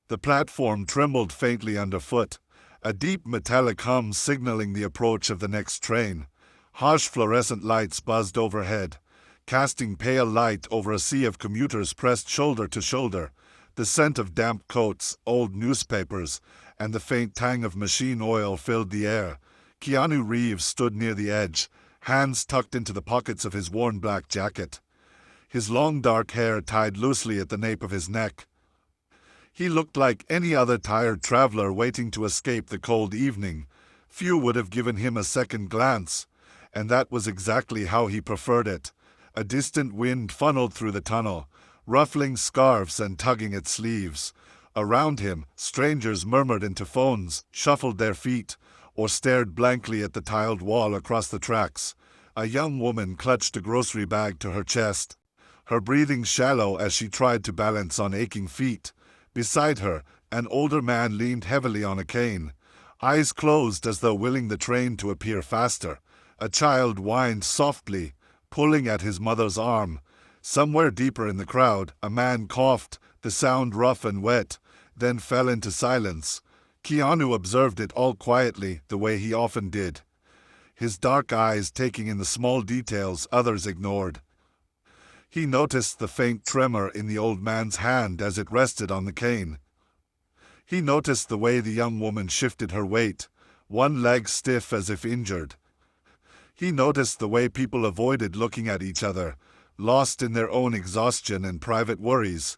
The platform trembled faintly underfoot, a deep metallic hum signaling the approach of the next train. Harsh fluorescent lights buzzed overhead, casting pale light over a sea of commuters pressed shoulder to shoulder. The scent of damp coats, old newspapers, and the faint tang of machine oil filled the air. Keanu Reeves stood near the edge, hands tucked into the pockets of his worn black jacket. His long dark hair tied loosely at the nape of his neck. He looked like any other tired traveler waiting to escape the cold evening. Few would have given him a second glance, and that was exactly how he preferred it. A distant wind funneled through the tunnel, ruffling scarves and tugging at sleeves. Around him, strangers murmured into phones, shuffled their feet, or stared blankly at the tiled wall across the tracks. A young woman clutched a grocery bag to her chest, her breathing shallow as she tried to balance on aching feet. Beside her, an older man leaned heavily on a cane, eyes closed as though willing the train to appear faster. A child whined softly, pulling at his mother's arm. Somewhere deeper in the crowd, a man coughed, the sound rough and wet, then fell into silence. Keanu observed it all quietly, the way he often did, his dark eyes taking in the small details others ignored. He noticed the faint tremor in the old man's hand as it rested on the cane. He noticed the way the young woman shifted her weight, one leg stiff as if injured. He noticed the way people avoided looking at each other, lost in their own exhaustion and private worries.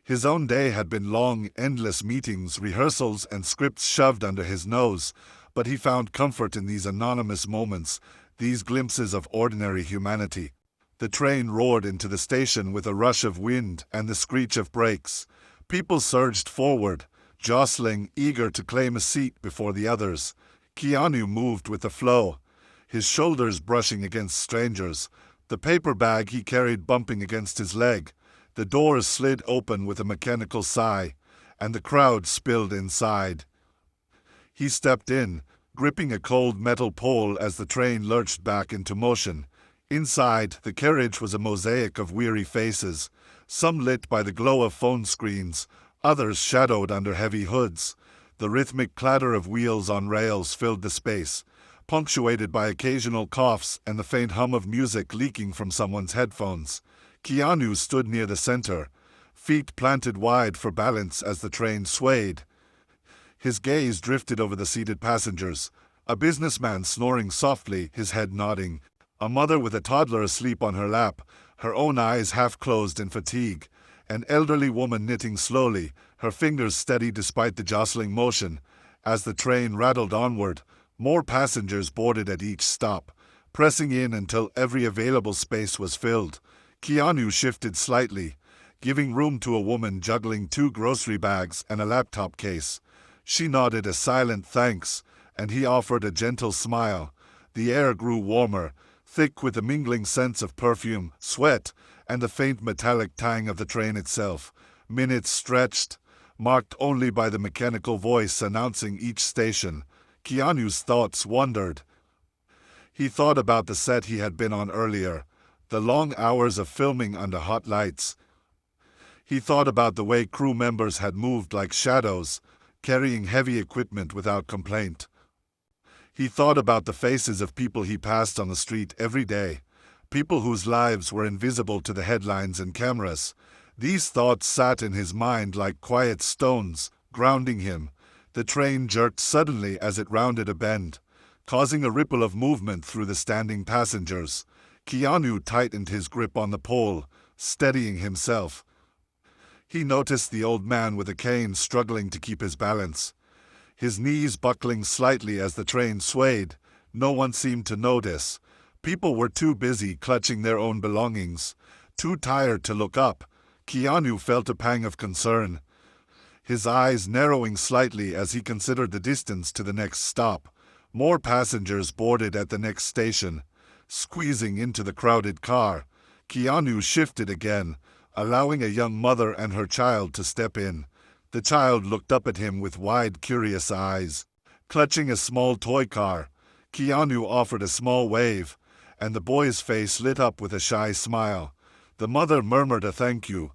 His own day had been long, endless meetings, rehearsals, and scripts shoved under his nose, but he found comfort in these anonymous moments, these glimpses of ordinary humanity. The train roared into the station with a rush of wind and the screech of brakes. People surged forward, jostling, eager to claim a seat before the others. Keanu moved with the flow, his shoulders brushing against strangers, the paper bag he carried bumping against his leg. The doors slid open with a mechanical sigh, and the crowd spilled inside. He stepped in, gripping a cold metal pole as the train lurched back into motion. Inside, the carriage was a mosaic of weary faces, some lit by the glow of phone screens, others shadowed under heavy hoods. The rhythmic clatter of wheels on rails filled the space, punctuated by occasional coughs and the faint hum of music leaking from someone's headphones. Keanu stood near the center, feet planted wide for balance as the train swayed. His gaze drifted over the seated passengers, a businessman snoring softly, his head nodding, a mother with a toddler asleep on her lap, her own eyes half closed in fatigue, an elderly woman knitting slowly, her fingers steady despite the jostling motion. As the train rattled onward, more passengers boarded at each stop, pressing in until every available space was filled. Keanu shifted slightly, giving room to a woman juggling 2 grocery bags and a laptop case. She nodded a silent thanks, and he offered a gentle smile. The air grew warmer, thick with a mingling sense of perfume, sweat, and the faint metallic tang of the train itself. Minutes stretched, marked only by the mechanical voice announcing each station. Keanu's thoughts wandered. He thought about the set he had been on earlier, the long hours of filming under hot lights. He thought about the way crew members had moved like shadows, carrying heavy equipment without complaint. He thought about the faces of people he passed on the street every day, people whose lives were invisible to the headlines and cameras. These thoughts sat in his mind like quiet stones, grounding him. The train jerked suddenly as it rounded a bend, causing a ripple of movement through the standing passengers. Keanu tightened his grip on the pole, steadying himself. He noticed the old man with a cane struggling to keep his balance, his knees buckling slightly as the train swayed. No one seemed to notice. People were too busy clutching their own belongings, too tired to look up. Keanu felt a pang of concern, his eyes narrowing slightly as he considered the distance to the next stop. More passengers boarded at the next station, squeezing into the crowded car. Keanu shifted again, allowing a young mother and her child to step in. The child looked up at him with wide, curious eyes. Clutching a small toy car, Keanu offered a small wave, and the boy's face lit up with a shy smile. The mother murmured a thank you,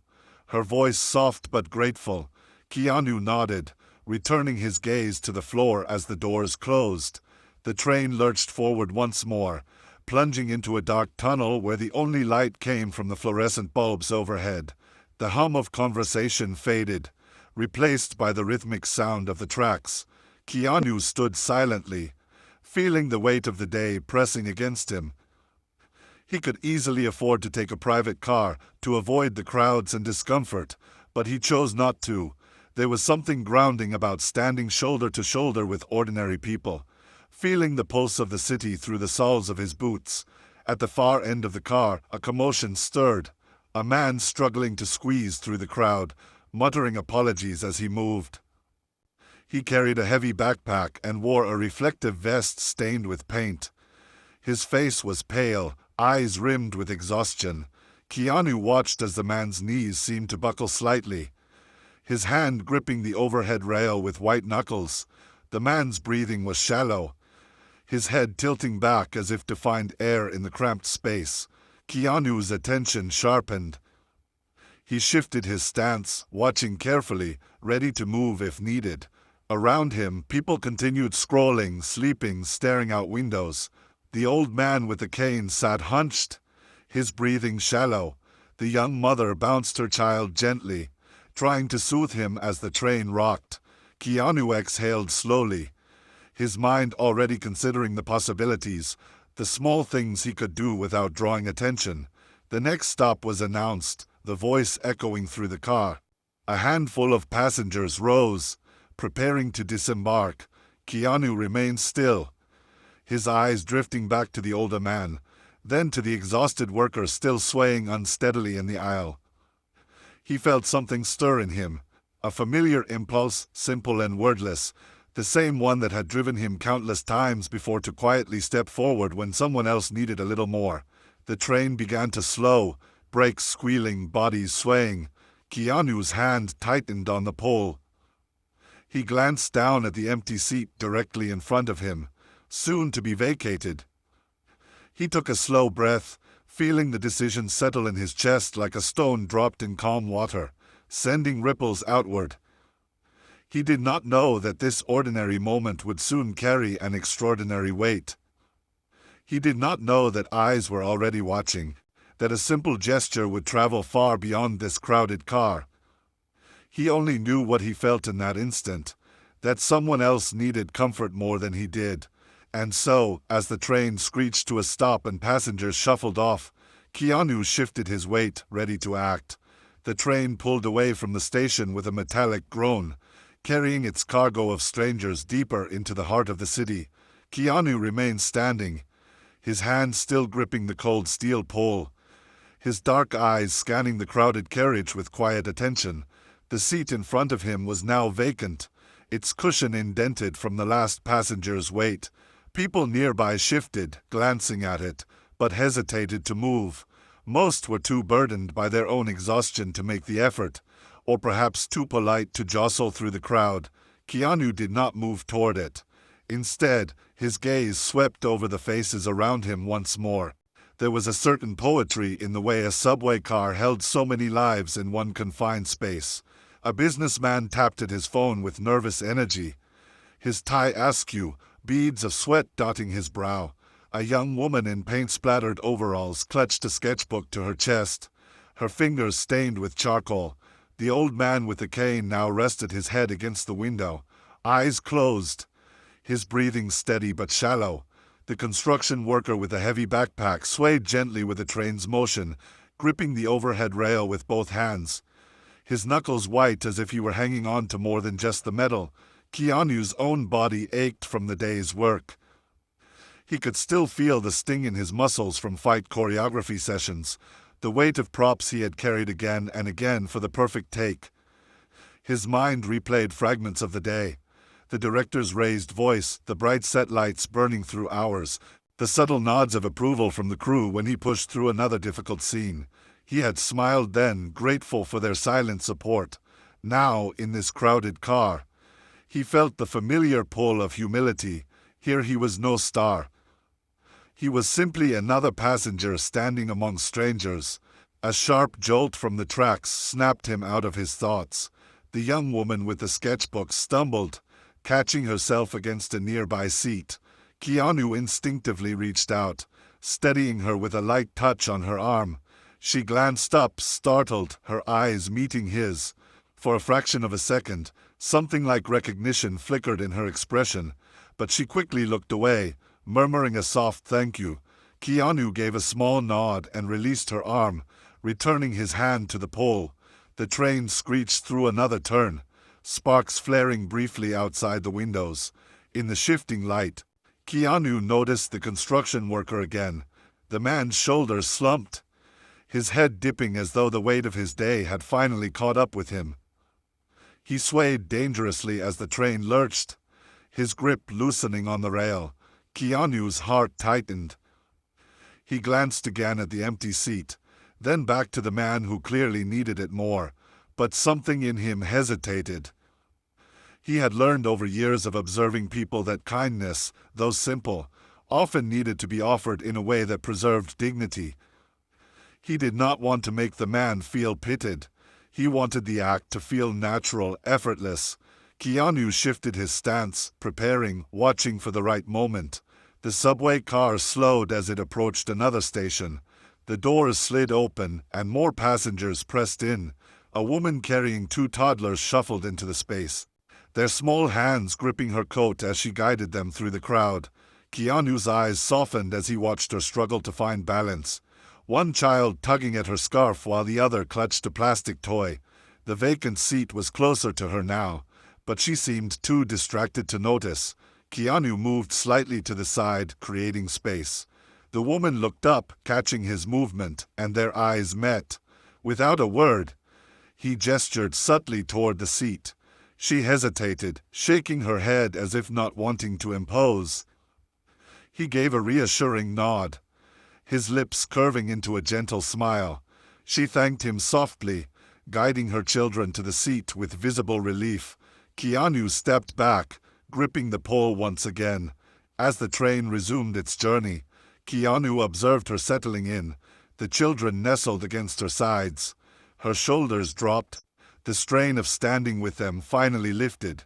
her voice soft but grateful. Keanu nodded, returning his gaze to the floor as the doors closed. The train lurched forward once more, plunging into a dark tunnel where the only light came from the fluorescent bulbs overhead. The hum of conversation faded, replaced by the rhythmic sound of the tracks. Keanu stood silently, feeling the weight of the day pressing against him. He could easily afford to take a private car to avoid the crowds and discomfort, but he chose not to. There was something grounding about standing shoulder to shoulder with ordinary people, feeling the pulse of the city through the soles of his boots. At the far end of the car, a commotion stirred. A man struggling to squeeze through the crowd, muttering apologies as he moved. He carried a heavy backpack and wore a reflective vest stained with paint. His face was pale, eyes rimmed with exhaustion. Keanu watched as the man's knees seemed to buckle slightly, his hand gripping the overhead rail with white knuckles. The man's breathing was shallow, his head tilting back as if to find air in the cramped space. Keanu's attention sharpened. He shifted his stance, watching carefully, ready to move if needed. Around him, people continued scrolling, sleeping, staring out windows. The old man with the cane sat hunched, his breathing shallow. The young mother bounced her child gently, trying to soothe him as the train rocked. Keanu exhaled slowly, his mind already considering the possibilities, the small things he could do without drawing attention. The next stop was announced, the voice echoing through the car. A handful of passengers rose, preparing to disembark. Keanu remained still, his eyes drifting back to the older man, then to the exhausted worker still swaying unsteadily in the aisle. He felt something stir in him, a familiar impulse, simple and wordless, the same one that had driven him countless times before to quietly step forward when someone else needed a little more. The train began to slow, brakes squealing, bodies swaying. Keanu's hand tightened on the pole. He glanced down at the empty seat directly in front of him, soon to be vacated. He took a slow breath, feeling the decision settle in his chest like a stone dropped in calm water, sending ripples outward. He did not know that this ordinary moment would soon carry an extraordinary weight. He did not know that eyes were already watching, that a simple gesture would travel far beyond this crowded car. He only knew what he felt in that instant, that someone else needed comfort more than he did. And so, as the train screeched to a stop and passengers shuffled off, Keanu shifted his weight, ready to act. The train pulled away from the station with a metallic groan, carrying its cargo of strangers deeper into the heart of the city. Keanu remained standing, his hand still gripping the cold steel pole, his dark eyes scanning the crowded carriage with quiet attention. The seat in front of him was now vacant, its cushion indented from the last passenger's weight. People nearby shifted, glancing at it, but hesitated to move. Most were too burdened by their own exhaustion to make the effort, or perhaps too polite to jostle through the crowd. Keanu did not move toward it. Instead, his gaze swept over the faces around him once more. There was a certain poetry in the way a subway car held so many lives in one confined space. A businessman tapped at his phone with nervous energy, his tie askew, beads of sweat dotting his brow. A young woman in paint-splattered overalls clutched a sketchbook to her chest, her fingers stained with charcoal. The old man with the cane now rested his head against the window, eyes closed, his breathing steady but shallow. The construction worker with a heavy backpack swayed gently with the train's motion, gripping the overhead rail with both hands, his knuckles white as if he were hanging on to more than just the metal. Keanu's own body ached from the day's work. He could still feel the sting in his muscles from fight choreography sessions, the weight of props he had carried again and again for the perfect take. His mind replayed fragments of the day. The director's raised voice, the bright set lights burning through hours, the subtle nods of approval from the crew when he pushed through another difficult scene. He had smiled then, grateful for their silent support. Now, in this crowded car, he felt the familiar pull of humility. Here he was no star. He was simply another passenger standing among strangers. A sharp jolt from the tracks snapped him out of his thoughts. The young woman with the sketchbook stumbled, catching herself against a nearby seat. Keanu instinctively reached out, steadying her with a light touch on her arm. She glanced up, startled, her eyes meeting his. For a fraction of a second, something like recognition flickered in her expression, but she quickly looked away, murmuring a soft thank you. Keanu gave a small nod and released her arm, returning his hand to the pole. The train screeched through another turn, sparks flaring briefly outside the windows. In the shifting light, Keanu noticed the construction worker again. The man's shoulders slumped, his head dipping as though the weight of his day had finally caught up with him. He swayed dangerously as the train lurched, his grip loosening on the rail. Keanu's heart tightened. He glanced again at the empty seat, then back to the man who clearly needed it more, but something in him hesitated. He had learned over years of observing people that kindness, though simple, often needed to be offered in a way that preserved dignity. He did not want to make the man feel pitied. He wanted the act to feel natural, effortless. Keanu shifted his stance, preparing, watching for the right moment. The subway car slowed as it approached another station. The doors slid open, and more passengers pressed in. A woman carrying 2 toddlers shuffled into the space, their small hands gripping her coat as she guided them through the crowd. Keanu's eyes softened as he watched her struggle to find balance, one child tugging at her scarf while the other clutched a plastic toy. The vacant seat was closer to her now, but she seemed too distracted to notice. Keanu moved slightly to the side, creating space. The woman looked up, catching his movement, and their eyes met. Without a word, he gestured subtly toward the seat. She hesitated, shaking her head as if not wanting to impose. He gave a reassuring nod, his lips curving into a gentle smile. She thanked him softly, guiding her children to the seat with visible relief. Keanu stepped back, gripping the pole once again. As the train resumed its journey, Keanu observed her settling in. The children nestled against her sides. Her shoulders dropped. The strain of standing with them finally lifted.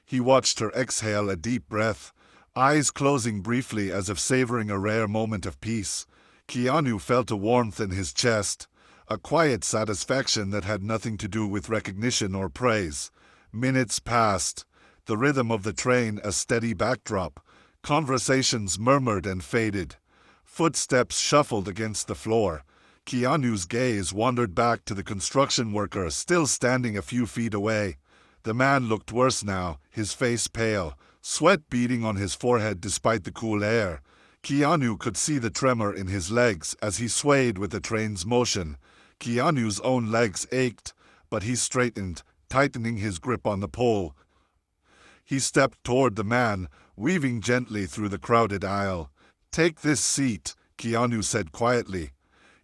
He watched her exhale a deep breath, eyes closing briefly as if savoring a rare moment of peace. Keanu felt a warmth in his chest, a quiet satisfaction that had nothing to do with recognition or praise. Minutes passed, the rhythm of the train a steady backdrop. Conversations murmured and faded. Footsteps shuffled against the floor. Keanu's gaze wandered back to the construction worker still standing a few feet away. The man looked worse now, his face pale, sweat beading on his forehead despite the cool air. Keanu could see the tremor in his legs as he swayed with the train's motion. Keanu's own legs ached, but he straightened, tightening his grip on the pole. He stepped toward the man, weaving gently through the crowded aisle. "Take this seat," Keanu said quietly,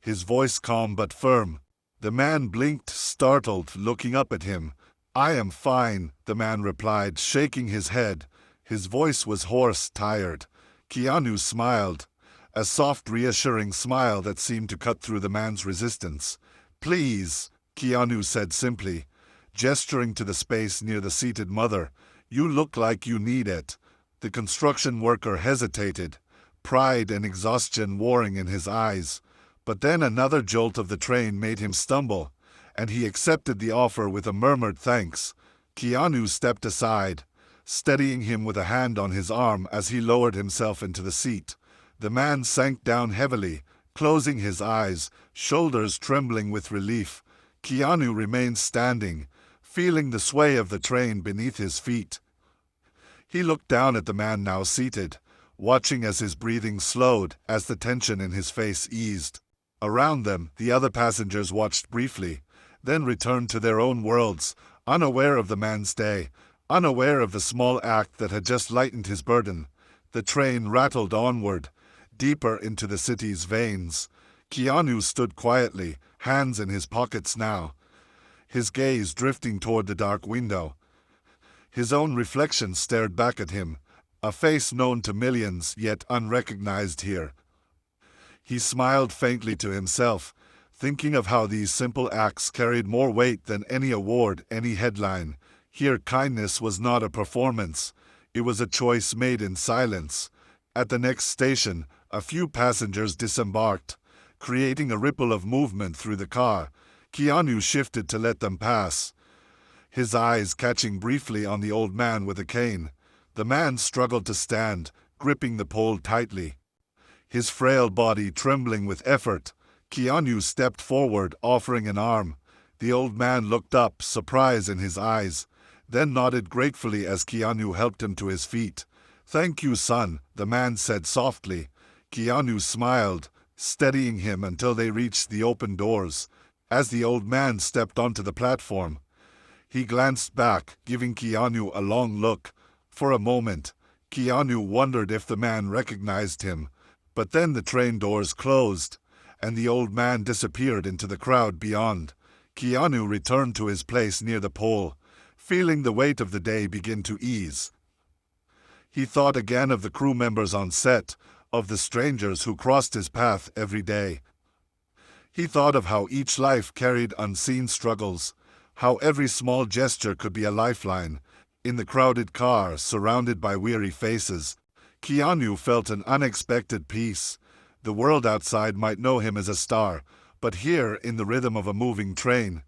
his voice calm but firm. The man blinked, startled, looking up at him. "I am fine," the man replied, shaking his head. His voice was hoarse, tired. Keanu smiled, a soft, reassuring smile that seemed to cut through the man's resistance. "Please," Keanu said simply, gesturing to the space near the seated mother. "You look like you need it." The construction worker hesitated, pride and exhaustion warring in his eyes. But then another jolt of the train made him stumble, and he accepted the offer with a murmured thanks. Keanu stepped aside, steadying him with a hand on his arm as he lowered himself into the seat. The man sank down heavily, closing his eyes, shoulders trembling with relief. Keanu remained standing, feeling the sway of the train beneath his feet. He looked down at the man now seated, watching as his breathing slowed, as the tension in his face eased. Around them, the other passengers watched briefly, then returned to their own worlds, unaware of the man's day, unaware of the small act that had just lightened his burden. The train rattled onward, deeper into the city's veins. Keanu stood quietly, hands in his pockets now, his gaze drifting toward the dark window. His own reflection stared back at him, a face known to millions yet unrecognized here. He smiled faintly to himself, thinking of how these simple acts carried more weight than any award, any headline. Here, kindness was not a performance. It was a choice made in silence. At the next station, a few passengers disembarked, creating a ripple of movement through the car. Keanu shifted to let them pass, his eyes catching briefly on the old man with a cane. The man struggled to stand, gripping the pole tightly, his frail body trembling with effort. Keanu stepped forward, offering an arm. The old man looked up, surprise in his eyes, then nodded gratefully as Keanu helped him to his feet. "Thank you, son," the man said softly. Keanu smiled, steadying him until they reached the open doors. As the old man stepped onto the platform, he glanced back, giving Keanu a long look. For a moment, Keanu wondered if the man recognized him, but then the train doors closed, and the old man disappeared into the crowd beyond. Keanu returned to his place near the pole, feeling the weight of the day begin to ease. He thought again of the crew members on set, of the strangers who crossed his path every day. He thought of how each life carried unseen struggles, how every small gesture could be a lifeline. In the crowded car, surrounded by weary faces, Keanu felt an unexpected peace. The world outside might know him as a star, but here, in the rhythm of a moving train,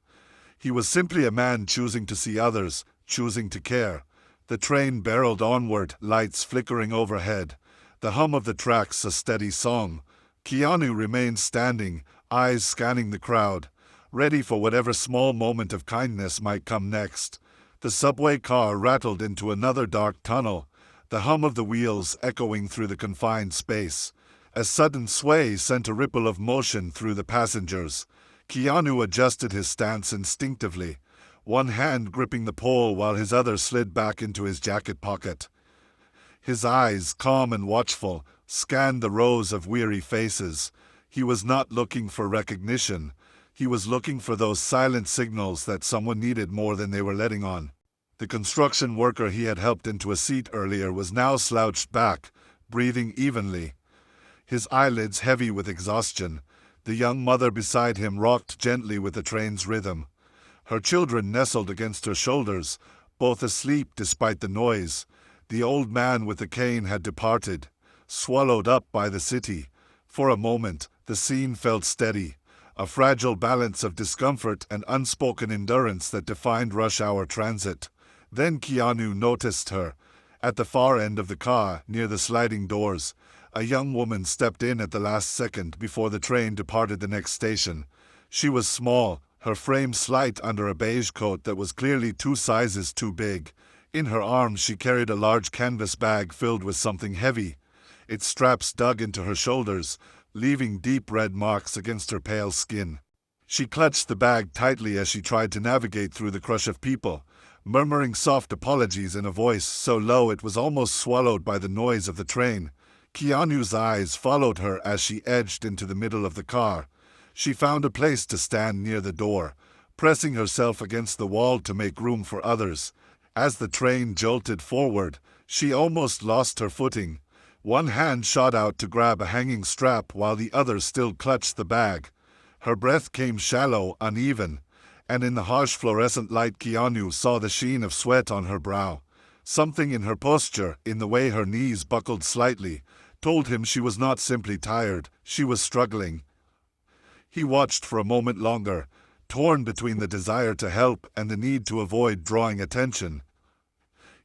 he was simply a man choosing to see others, choosing to care. The train barreled onward, lights flickering overhead, the hum of the tracks a steady song. Keanu remained standing, eyes scanning the crowd, ready for whatever small moment of kindness might come next. The subway car rattled into another dark tunnel, the hum of the wheels echoing through the confined space. A sudden sway sent a ripple of motion through the passengers. Keanu adjusted his stance instinctively, one hand gripping the pole while his other slid back into his jacket pocket. His eyes, calm and watchful, scanned the rows of weary faces. He was not looking for recognition. He was looking for those silent signals that someone needed more than they were letting on. The construction worker he had helped into a seat earlier was now slouched back, breathing evenly, his eyelids heavy with exhaustion. The young mother beside him rocked gently with the train's rhythm. Her children nestled against her shoulders, both asleep despite the noise. The old man with the cane had departed, swallowed up by the city. For a moment, the scene felt steady, a fragile balance of discomfort and unspoken endurance that defined rush-hour transit. Then Keanu noticed her. At the far end of the car, near the sliding doors, a young woman stepped in at the last second before the train departed the next station. She was small, her frame slight under a beige coat that was clearly 2 sizes too big. In her arms she carried a large canvas bag filled with something heavy. Its straps dug into her shoulders, leaving deep red marks against her pale skin. She clutched the bag tightly as she tried to navigate through the crush of people, murmuring soft apologies in a voice so low it was almost swallowed by the noise of the train. Keanu's eyes followed her as she edged into the middle of the car. She found a place to stand near the door, pressing herself against the wall to make room for others. As the train jolted forward, she almost lost her footing. One hand shot out to grab a hanging strap while the other still clutched the bag. Her breath came shallow, uneven, and in the harsh fluorescent light Keanu saw the sheen of sweat on her brow. Something in her posture, in the way her knees buckled slightly, told him she was not simply tired, she was struggling. He watched for a moment longer, torn between the desire to help and the need to avoid drawing attention.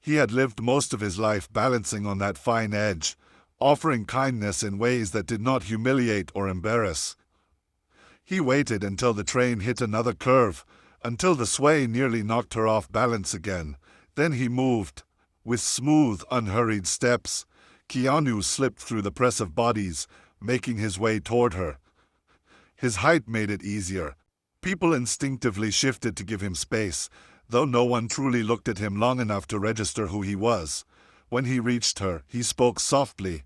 He had lived most of his life balancing on that fine edge, offering kindness in ways that did not humiliate or embarrass. He waited until the train hit another curve, until the sway nearly knocked her off balance again. Then he moved. With smooth, unhurried steps, Keanu slipped through the press of bodies, making his way toward her. His height made it easier. People instinctively shifted to give him space, though no one truly looked at him long enough to register who he was. When he reached her, he spoke softly,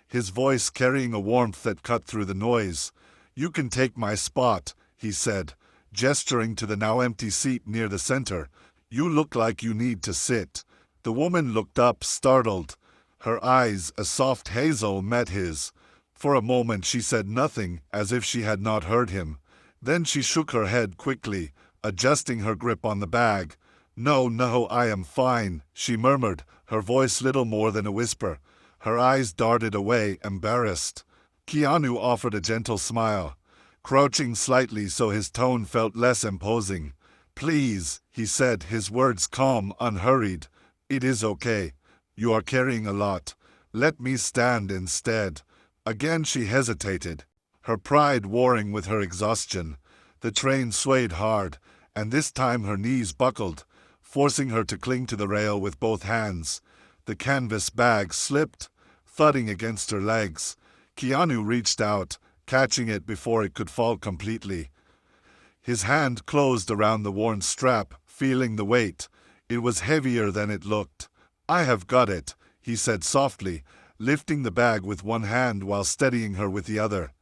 his voice carrying a warmth that cut through the noise. "You can take my spot," he said, gesturing to the now empty seat near the center. "You look like you need to sit." The woman looked up, startled. Her eyes, a soft hazel, met his. For a moment she said nothing, as if she had not heard him. Then she shook her head quickly, adjusting her grip on the bag. No, I am fine, she murmured, her voice little more than a whisper. Her eyes darted away, embarrassed. Keanu offered a gentle smile, crouching slightly so his tone felt less imposing. Please, he said, his words calm, unhurried. It is okay. You are carrying a lot. Let me stand instead. Again she hesitated, her pride warring with her exhaustion. The train swayed hard, and this time her knees buckled, forcing her to cling to the rail with both hands. The canvas bag slipped, thudding against her legs. Keanu reached out, catching it before it could fall completely. His hand closed around the worn strap, feeling the weight. It was heavier than it looked. I have got it, he said softly, lifting the bag with one hand while steadying her with the other.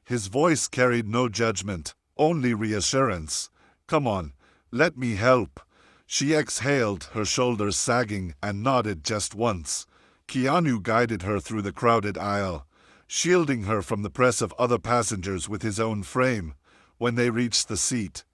His voice carried no judgment, only reassurance. Come on, let me help. She exhaled, her shoulders sagging, and nodded just once. Keanu guided her through the crowded aisle, shielding her from the press of other passengers with his own frame. When they reached the seat,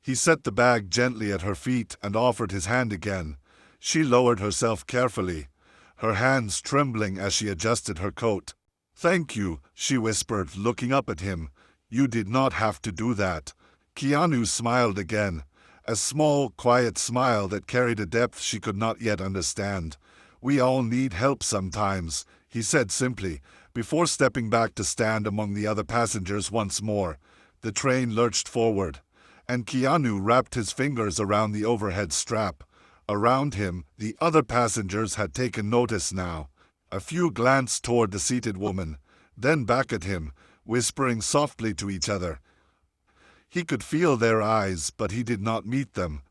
he set the bag gently at her feet and offered his hand again. She lowered herself carefully, her hands trembling as she adjusted her coat. Thank you, she whispered, looking up at him. You did not have to do that. Keanu smiled again, a small, quiet smile that carried a depth she could not yet understand. We all need help sometimes, he said simply, before stepping back to stand among the other passengers once more. The train lurched forward, and Keanu wrapped his fingers around the overhead strap. Around him, the other passengers had taken notice now. A few glanced toward the seated woman, then back at him, whispering softly to each other. He could feel their eyes, but he did not meet them.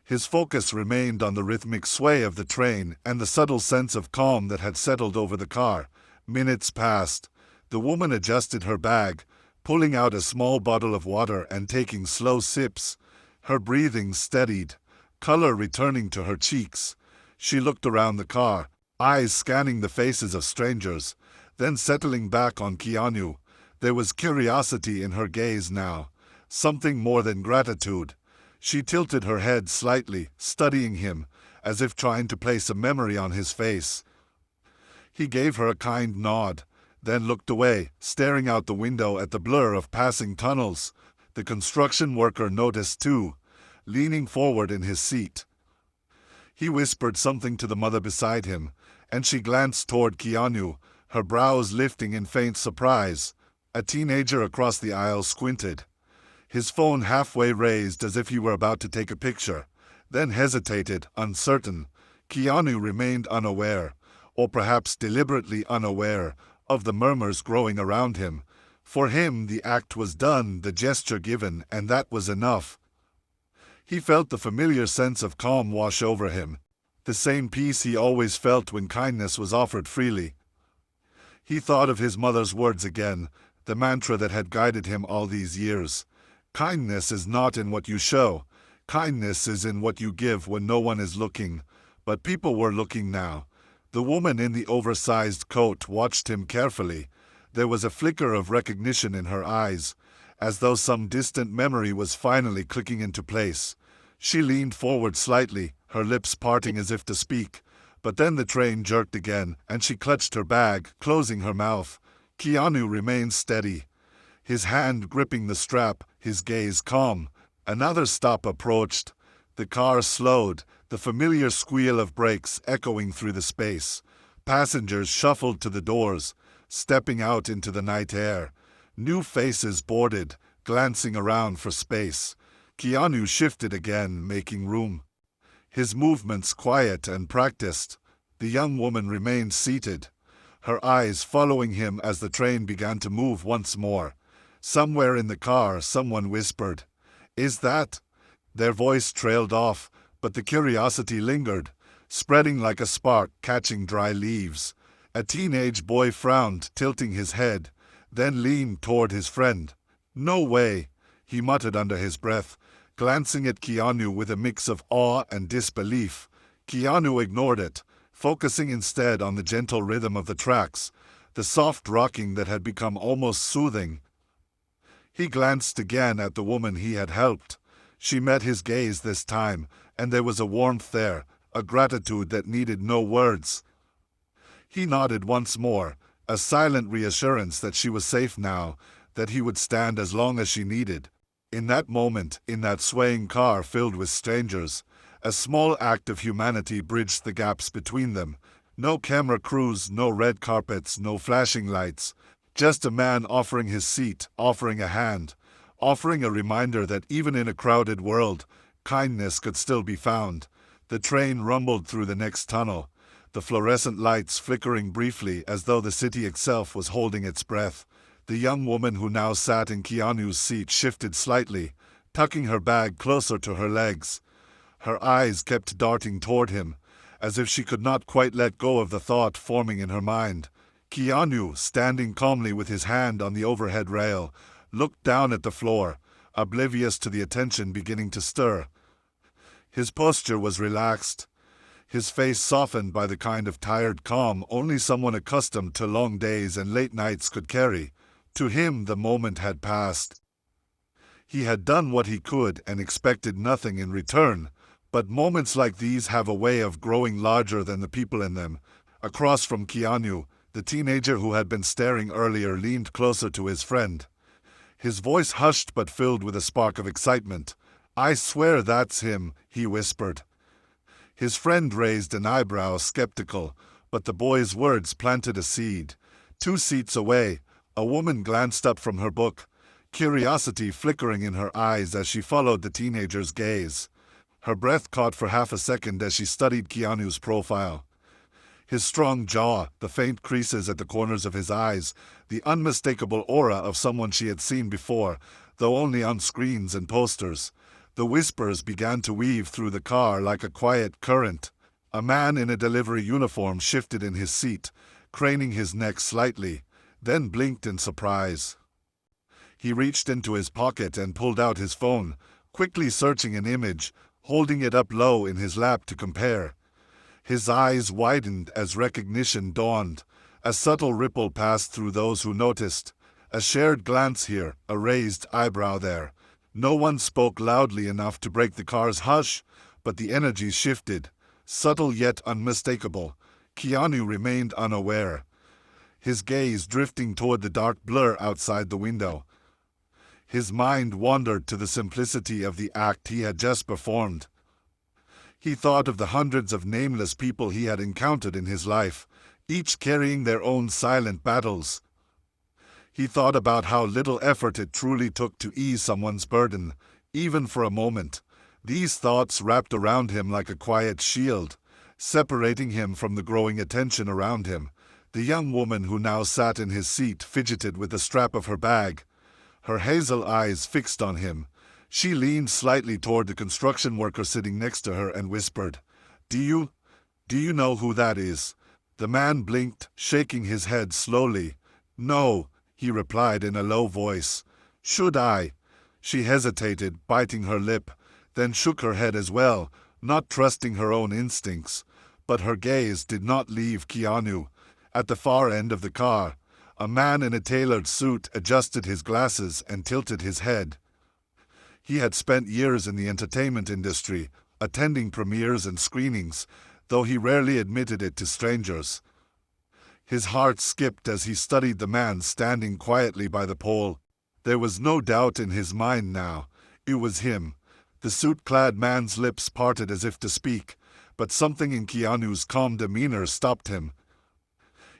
His focus remained on the rhythmic sway of the train and the subtle sense of calm that had settled over the car. Minutes passed. The woman adjusted her bag, pulling out a small bottle of water and taking slow sips. Her breathing steadied, color returning to her cheeks. She looked around the car, eyes scanning the faces of strangers, then settling back on Keanu. There was curiosity in her gaze now, something more than gratitude. She tilted her head slightly, studying him, as if trying to place a memory on his face. He gave her a kind nod, then looked away, staring out the window at the blur of passing tunnels. The construction worker noticed too, leaning forward in his seat. He whispered something to the mother beside him, and she glanced toward Keanu, her brows lifting in faint surprise. A teenager across the aisle squinted, his phone halfway raised as if he were about to take a picture, then hesitated, uncertain. Keanu remained unaware, or perhaps deliberately unaware, of the murmurs growing around him. For him, the act was done, the gesture given, and that was enough. He felt the familiar sense of calm wash over him, the same peace he always felt when kindness was offered freely. He thought of his mother's words again, the mantra that had guided him all these years. Kindness is not in what you show. Kindness is in what you give when no one is looking. But people were looking now. The woman in the oversized coat watched him carefully. There was a flicker of recognition in her eyes, as though some distant memory was finally clicking into place. She leaned forward slightly, her lips parting as if to speak. But then the train jerked again, and she clutched her bag, closing her mouth. Keanu remained steady, his hand gripping the strap, his gaze calm. Another stop approached. The car slowed, the familiar squeal of brakes echoing through the space. Passengers shuffled to the doors, stepping out into the night air. New faces boarded, glancing around for space. Keanu shifted again, making room, his movements quiet and practiced. The young woman remained seated, her eyes following him as the train began to move once more. Somewhere in the car, someone whispered, "Is that?" Their voice trailed off, but the curiosity lingered, spreading like a spark catching dry leaves. A teenage boy frowned, tilting his head, then leaned toward his friend. "No way," he muttered under his breath, glancing at Keanu with a mix of awe and disbelief. Keanu ignored it, focusing instead on the gentle rhythm of the tracks, the soft rocking that had become almost soothing. He glanced again at the woman he had helped. She met his gaze this time, and there was a warmth there, a gratitude that needed no words. He nodded once more, a silent reassurance that she was safe now, that he would stand as long as she needed. In that moment, in that swaying car filled with strangers, a small act of humanity bridged the gaps between them. No camera crews, no red carpets, no flashing lights. Just a man offering his seat, offering a hand, offering a reminder that even in a crowded world, kindness could still be found. The train rumbled through the next tunnel, the fluorescent lights flickering briefly as though the city itself was holding its breath. The young woman who now sat in Keanu's seat shifted slightly, tucking her bag closer to her legs. Her eyes kept darting toward him, as if she could not quite let go of the thought forming in her mind. Keanu, standing calmly with his hand on the overhead rail, looked down at the floor, oblivious to the attention beginning to stir. His posture was relaxed, his face softened by the kind of tired calm only someone accustomed to long days and late nights could carry. To him, the moment had passed. He had done what he could and expected nothing in return, but moments like these have a way of growing larger than the people in them. Across from Keanu, the teenager who had been staring earlier leaned closer to his friend. His voice hushed but filled with a spark of excitement. "I swear that's him," he whispered. His friend raised an eyebrow, skeptical, but the boy's words planted a seed. 2 seats away, a woman glanced up from her book, curiosity flickering in her eyes as she followed the teenager's gaze. Her breath caught for half a second as she studied Keanu's profile. His strong jaw, the faint creases at the corners of his eyes, the unmistakable aura of someone she had seen before, though only on screens and posters. The whispers began to weave through the car like a quiet current. A man in a delivery uniform shifted in his seat, craning his neck slightly, then blinked in surprise. He reached into his pocket and pulled out his phone, quickly searching an image, holding it up low in his lap to compare. His eyes widened as recognition dawned. A subtle ripple passed through those who noticed. A shared glance here, a raised eyebrow there. No one spoke loudly enough to break the car's hush, but the energy shifted, subtle yet unmistakable. Keanu remained unaware, his gaze drifting toward the dark blur outside the window. His mind wandered to the simplicity of the act he had just performed. He thought of the hundreds of nameless people he had encountered in his life, each carrying their own silent battles. He thought about how little effort it truly took to ease someone's burden, even for a moment. These thoughts wrapped around him like a quiet shield, separating him from the growing attention around him. The young woman who now sat in his seat fidgeted with the strap of her bag, her hazel eyes fixed on him. She leaned slightly toward the construction worker sitting next to her and whispered, Do you know who that is?" The man blinked, shaking his head slowly. "No," he replied in a low voice. "Should I?" She hesitated, biting her lip, then shook her head as well, not trusting her own instincts. But her gaze did not leave Keanu. At the far end of the car, a man in a tailored suit adjusted his glasses and tilted his head. He had spent years in the entertainment industry, attending premieres and screenings, though he rarely admitted it to strangers. His heart skipped as he studied the man standing quietly by the pole. There was no doubt in his mind now. It was him. The suit-clad man's lips parted as if to speak, but something in Keanu's calm demeanor stopped him.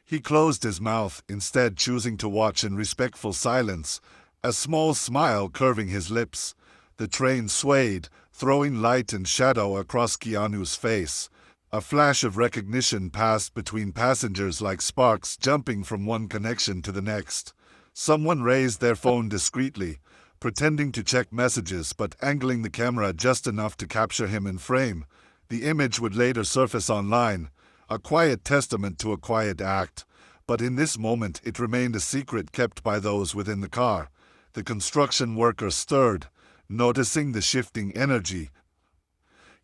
He closed his mouth, instead choosing to watch in respectful silence, a small smile curving his lips. The train swayed, throwing light and shadow across Keanu's face. A flash of recognition passed between passengers like sparks jumping from one connection to the next. Someone raised their phone discreetly, pretending to check messages but angling the camera just enough to capture him in frame. The image would later surface online, a quiet testament to a quiet act, but in this moment it remained a secret kept by those within the car. The construction worker stirred, noticing the shifting energy.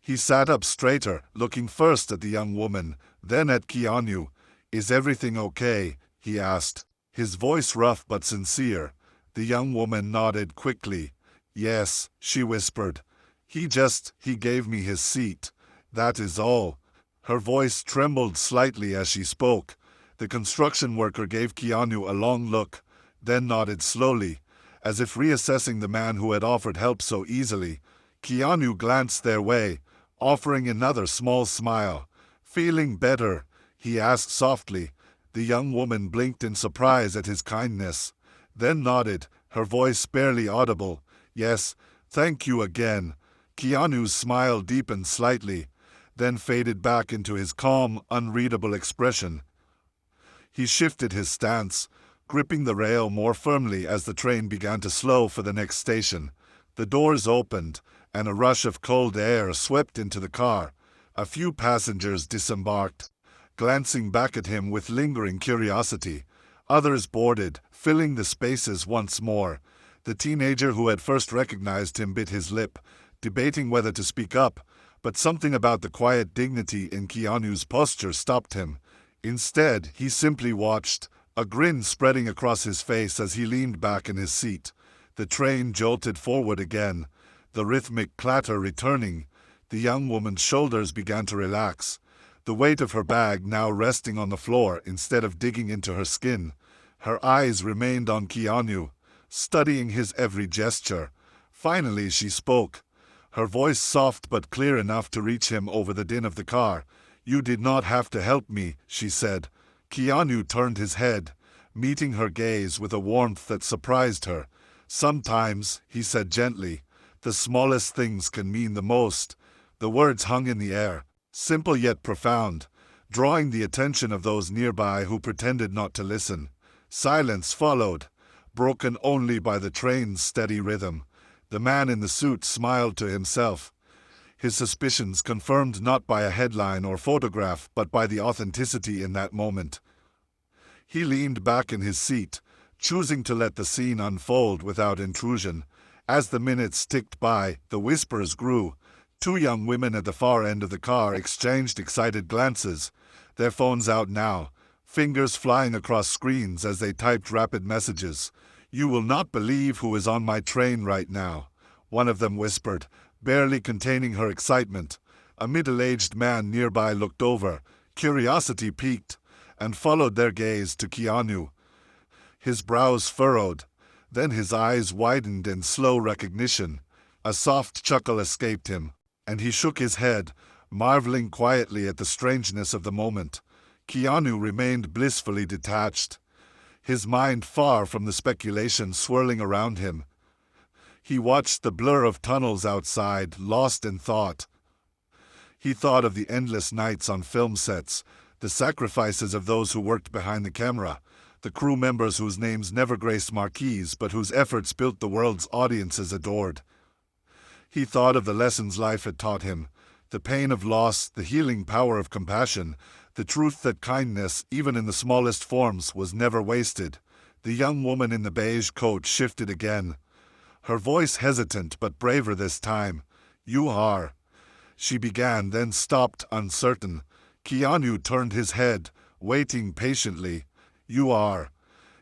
He sat up straighter, looking first at the young woman, then at Keanu. "Is everything okay?" he asked, his voice rough but sincere. The young woman nodded quickly. Yes, she whispered. He gave me his seat. That is all. Her voice trembled slightly as she spoke. The construction worker gave Keanu a long look, then nodded slowly, as if reassessing the man who had offered help so easily. Keanu glanced their way, offering another small smile. Feeling better? He asked softly. The young woman blinked in surprise at his kindness, then nodded, her voice barely audible. Yes, thank you again. Keanu's smile deepened slightly, then faded back into his calm, unreadable expression. He shifted his stance, gripping the rail more firmly as the train began to slow for the next station. The doors opened, and a rush of cold air swept into the car. A few passengers disembarked, glancing back at him with lingering curiosity. Others boarded, filling the spaces once more. The teenager who had first recognized him bit his lip, debating whether to speak up, but something about the quiet dignity in Keanu's posture stopped him. Instead, he simply watched, a grin spreading across his face as he leaned back in his seat. The train jolted forward again, the rhythmic clatter returning. The young woman's shoulders began to relax, the weight of her bag now resting on the floor instead of digging into her skin. Her eyes remained on Keanu, studying his every gesture. Finally she spoke, her voice soft but clear enough to reach him over the din of the car. You did not have to help me, she said. Keanu turned his head, meeting her gaze with a warmth that surprised her. Sometimes, he said gently, the smallest things can mean the most. The words hung in the air, simple yet profound, drawing the attention of those nearby who pretended not to listen. Silence followed, broken only by the train's steady rhythm. The man in the suit smiled to himself, his suspicions confirmed not by a headline or photograph but by the authenticity in that moment. He leaned back in his seat, choosing to let the scene unfold without intrusion. As the minutes ticked by, the whispers grew. Two young women at the far end of the car exchanged excited glances, their phones out now, fingers flying across screens as they typed rapid messages. You will not believe who is on my train right now, one of them whispered, barely containing her excitement. A middle-aged man nearby looked over, curiosity piqued, and followed their gaze to Keanu. His brows furrowed, then his eyes widened in slow recognition. A soft chuckle escaped him, and he shook his head, marveling quietly at the strangeness of the moment. Keanu remained blissfully detached, his mind far from the speculation swirling around him. He watched the blur of tunnels outside, lost in thought. He thought of the endless nights on film sets, the sacrifices of those who worked behind the camera, the crew members whose names never graced marquees but whose efforts built the worlds audiences adored. He thought of the lessons life had taught him, the pain of loss, the healing power of compassion, the truth that kindness, even in the smallest forms, was never wasted. The young woman in the beige coat shifted again, her voice hesitant but braver this time. You are, she began, then stopped, uncertain. Keanu turned his head, waiting patiently. You are.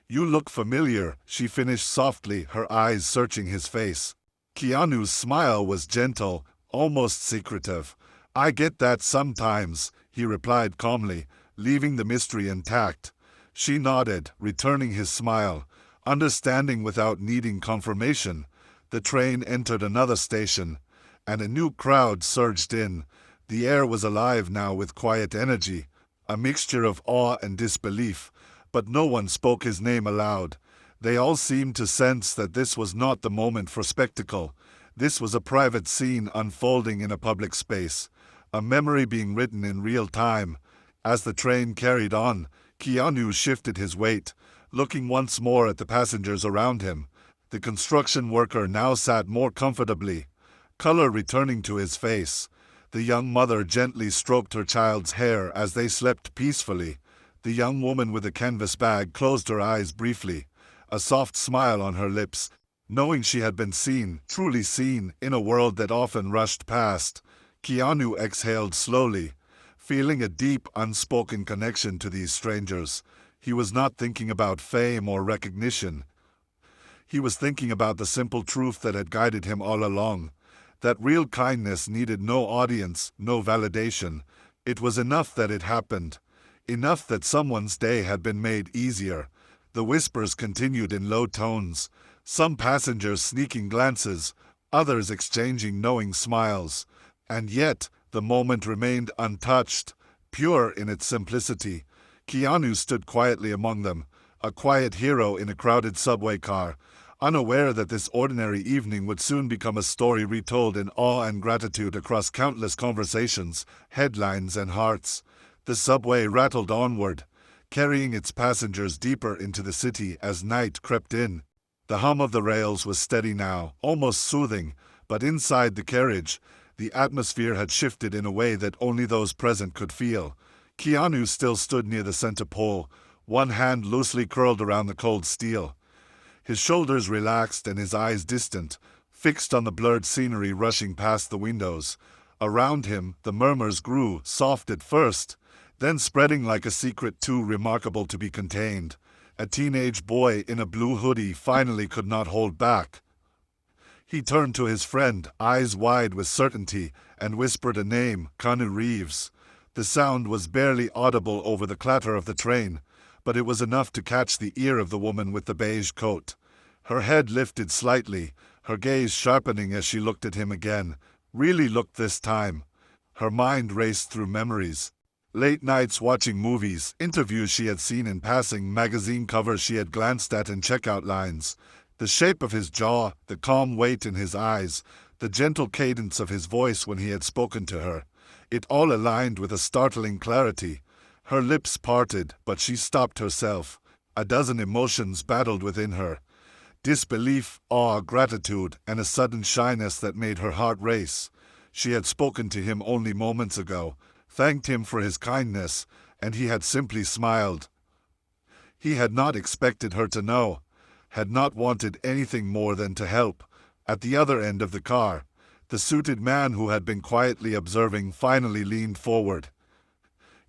You look familiar, she finished softly, her eyes searching his face. Keanu's smile was gentle, almost secretive. I get that sometimes, he replied calmly, leaving the mystery intact. She nodded, returning his smile, understanding without needing confirmation. The train entered another station, and a new crowd surged in. The air was alive now with quiet energy, a mixture of awe and disbelief, but no one spoke his name aloud. They all seemed to sense that this was not the moment for spectacle. This was a private scene unfolding in a public space, a memory being written in real time. As the train carried on, Keanu shifted his weight, looking once more at the passengers around him. The construction worker now sat more comfortably, color returning to his face. The young mother gently stroked her child's hair as they slept peacefully. The young woman with the canvas bag closed her eyes briefly, a soft smile on her lips, knowing she had been seen, truly seen, in a world that often rushed past. Keanu exhaled slowly, feeling a deep, unspoken connection to these strangers. He was not thinking about fame or recognition. He was thinking about the simple truth that had guided him all along, that real kindness needed no audience, no validation. It was enough that it happened, enough that someone's day had been made easier. The whispers continued in low tones, some passengers sneaking glances, others exchanging knowing smiles. And yet, the moment remained untouched, pure in its simplicity. Keanu stood quietly among them, a quiet hero in a crowded subway car, unaware that this ordinary evening would soon become a story retold in awe and gratitude across countless conversations, headlines, and hearts. The subway rattled onward, carrying its passengers deeper into the city as night crept in. The hum of the rails was steady now, almost soothing, but inside the carriage, the atmosphere had shifted in a way that only those present could feel. Keanu still stood near the center pole, one hand loosely curled around the cold steel. His shoulders relaxed and his eyes distant, fixed on the blurred scenery rushing past the windows. Around him, the murmurs grew, soft at first, then spreading like a secret too remarkable to be contained. A teenage boy in a blue hoodie finally could not hold back. He turned to his friend, eyes wide with certainty, and whispered a name, KEANU Reeves. The sound was barely audible over the clatter of the train, but it was enough to catch the ear of the woman with the beige coat. Her head lifted slightly, her gaze sharpening as she looked at him again. Really looked this time. Her mind raced through memories. Late nights watching movies, interviews she had seen in passing, magazine covers she had glanced at in checkout lines. The shape of his jaw, the calm weight in his eyes, the gentle cadence of his voice when he had spoken to her. It all aligned with a startling clarity. Her lips parted, but she stopped herself. A dozen emotions battled within her. Disbelief, awe, gratitude, and a sudden shyness that made her heart race. She had spoken to him only moments ago, thanked him for his kindness, and he had simply smiled. He had not expected her to know, had not wanted anything more than to help. At the other end of the car, the suited man who had been quietly observing finally leaned forward.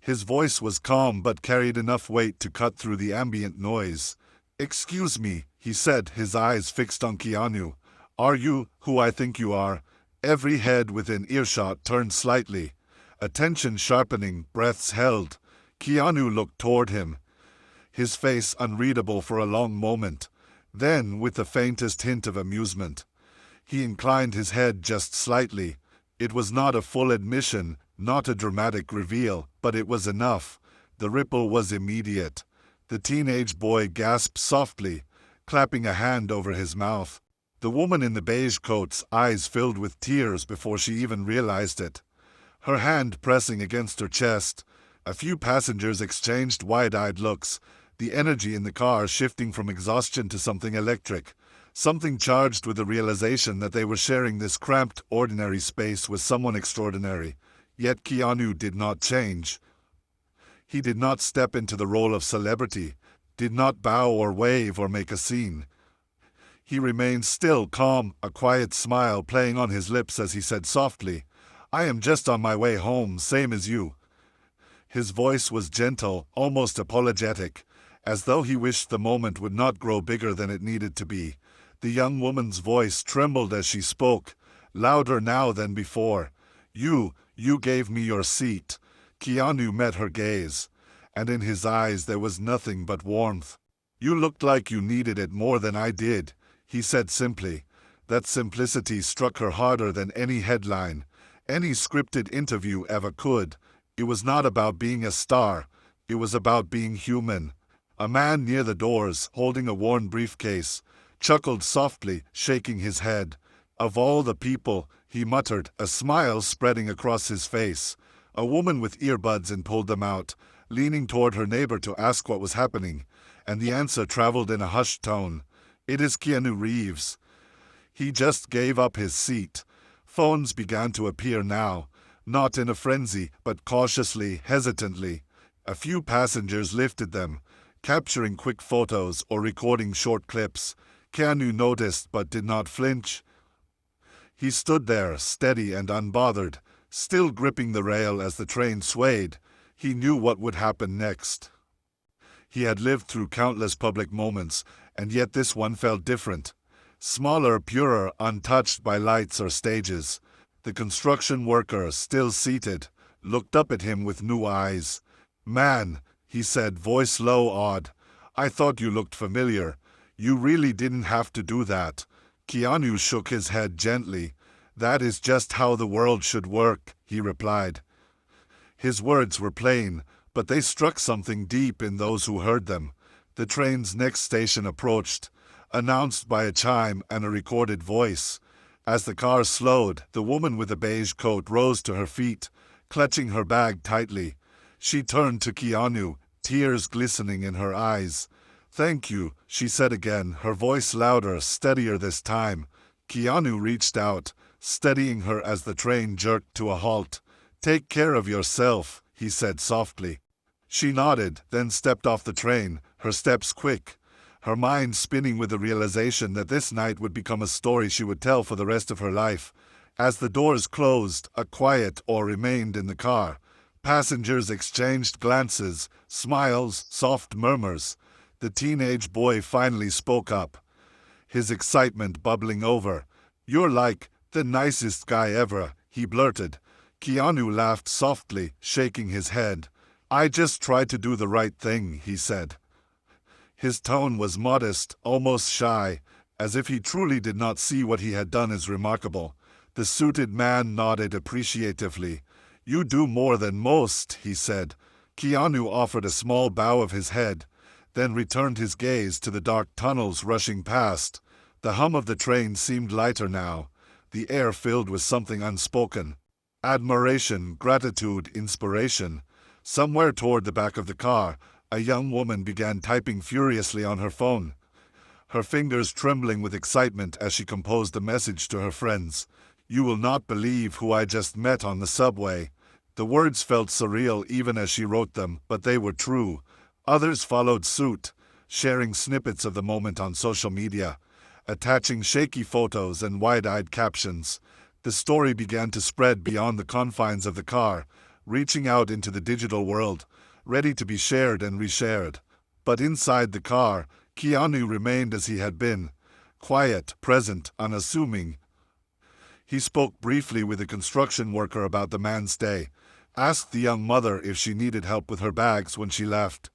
His voice was calm but carried enough weight to cut through the ambient noise. "Excuse me," he said, his eyes fixed on Keanu. "Are you who I think you are?" Every head within earshot turned slightly. Attention sharpening, breaths held. Keanu looked toward him, his face unreadable for a long moment. Then, with the faintest hint of amusement, he inclined his head just slightly. It was not a full admission, not a dramatic reveal, but it was enough. The ripple was immediate. The teenage boy gasped softly, clapping a hand over his mouth. The woman in the beige coat's eyes filled with tears before she even realized it, her hand pressing against her chest. A few passengers exchanged wide-eyed looks, the energy in the car shifting from exhaustion to something electric, something charged with the realization that they were sharing this cramped, ordinary space with someone extraordinary. Yet Keanu did not change. He did not step into the role of celebrity, did not bow or wave or make a scene. He remained still, calm, a quiet smile playing on his lips as he said softly, "I am just on my way home, same as you." His voice was gentle, almost apologetic, as though he wished the moment would not grow bigger than it needed to be. The young woman's voice trembled as she spoke, louder now than before. You gave me your seat." Keanu met her gaze, and in his eyes there was nothing but warmth. "You looked like you needed it more than I did," he said simply. That simplicity struck her harder than any headline, any scripted interview ever could. It was not about being a star, it was about being human. A man near the doors, holding a worn briefcase, chuckled softly, shaking his head. "Of all the people," he muttered, a smile spreading across his face. A woman with earbuds in pulled them out, leaning toward her neighbor to ask what was happening, and the answer traveled in a hushed tone. "It is KEANU Reeves. He just gave up his seat." Phones began to appear now, not in a frenzy, but cautiously, hesitantly. A few passengers lifted them, capturing quick photos or recording short clips. Keanu noticed but did not flinch. He stood there, steady and unbothered, still gripping the rail as the train swayed. He knew what would happen next. He had lived through countless public moments, and yet this one felt different. Smaller, purer, untouched by lights or stages. The construction worker, still seated, looked up at him with new eyes. "Man," he said, voice low, awed. "I thought you looked familiar. You really didn't have to do that." Keanu shook his head gently. "That is just how the world should work," he replied. His words were plain, but they struck something deep in those who heard them. The train's next station approached, announced by a chime and a recorded voice. As the car slowed, the woman with the beige coat rose to her feet, clutching her bag tightly. She turned to Keanu, tears glistening in her eyes. "Thank you," she said again, her voice louder, steadier this time. Keanu reached out, steadying her as the train jerked to a halt. "Take care of yourself," he said softly. She nodded, then stepped off the train, her steps quick, her mind spinning with the realization that this night would become a story she would tell for the rest of her life. As the doors closed, a quiet awe remained in the car. Passengers exchanged glances, smiles, soft murmurs. The teenage boy finally spoke up, his excitement bubbling over. "You're like the nicest guy ever," he blurted. Keanu laughed softly, shaking his head. "I just tried to do the right thing," he said. His tone was modest, almost shy, as if he truly did not see what he had done as remarkable. The suited man nodded appreciatively. "You do more than most," he said. Keanu offered a small bow of his head, then returned his gaze to the dark tunnels rushing past. The hum of the train seemed lighter now, the air filled with something unspoken. Admiration, gratitude, inspiration. Somewhere toward the back of the car, a young woman began typing furiously on her phone, her fingers trembling with excitement as she composed a message to her friends. "You will not believe who I just met on the subway." The words felt surreal even as she wrote them, but they were true. Others followed suit, sharing snippets of the moment on social media, attaching shaky photos and wide-eyed captions. The story began to spread beyond the confines of the car, reaching out into the digital world, ready to be shared and reshared. But inside the car, Keanu remained as he had been, quiet, present, unassuming. He spoke briefly with a construction worker about the man's day, asked the young mother if she needed help with her bags when she left.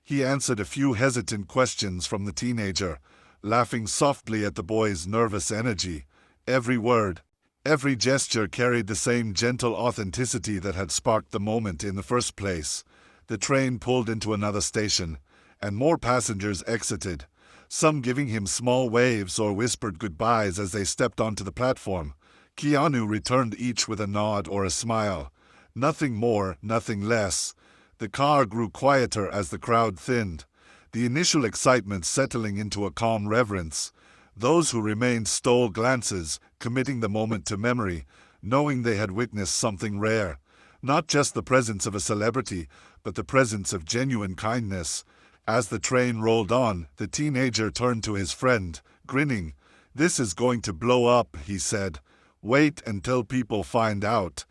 He answered a few hesitant questions from the teenager, laughing softly at the boy's nervous energy. Every word, every gesture carried the same gentle authenticity that had sparked the moment in the first place. The train pulled into another station, and more passengers exited, some giving him small waves or whispered goodbyes as they stepped onto the platform. Keanu returned each with a nod or a smile. Nothing more, nothing less. The car grew quieter as the crowd thinned, the initial excitement settling into a calm reverence. Those who remained stole glances, committing the moment to memory, knowing they had witnessed something rare. Not just the presence of a celebrity, but the presence of genuine kindness. As the train rolled on, the teenager turned to his friend, grinning. "This is going to blow up," he said. "Wait until people find out."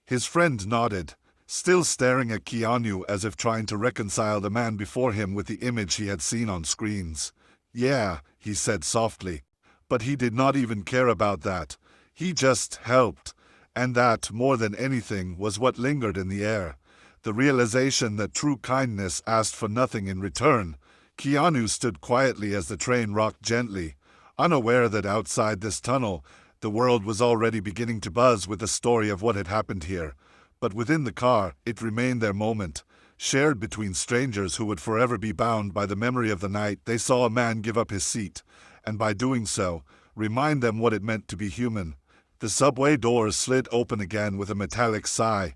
His friend nodded, still staring at Keanu as if trying to reconcile the man before him with the image he had seen on screens. "Yeah," he said softly. But he did not even care about that. He just helped. And that, more than anything, was what lingered in the air. The realization that true kindness asked for nothing in return. Keanu stood quietly as the train rocked gently, unaware that outside this tunnel, the world was already beginning to buzz with the story of what had happened here. But within the car, it remained their moment, shared between strangers who would forever be bound by the memory of the night they saw a man give up his seat, and by doing so, remind them what it meant to be human. The subway doors slid open again with a metallic sigh,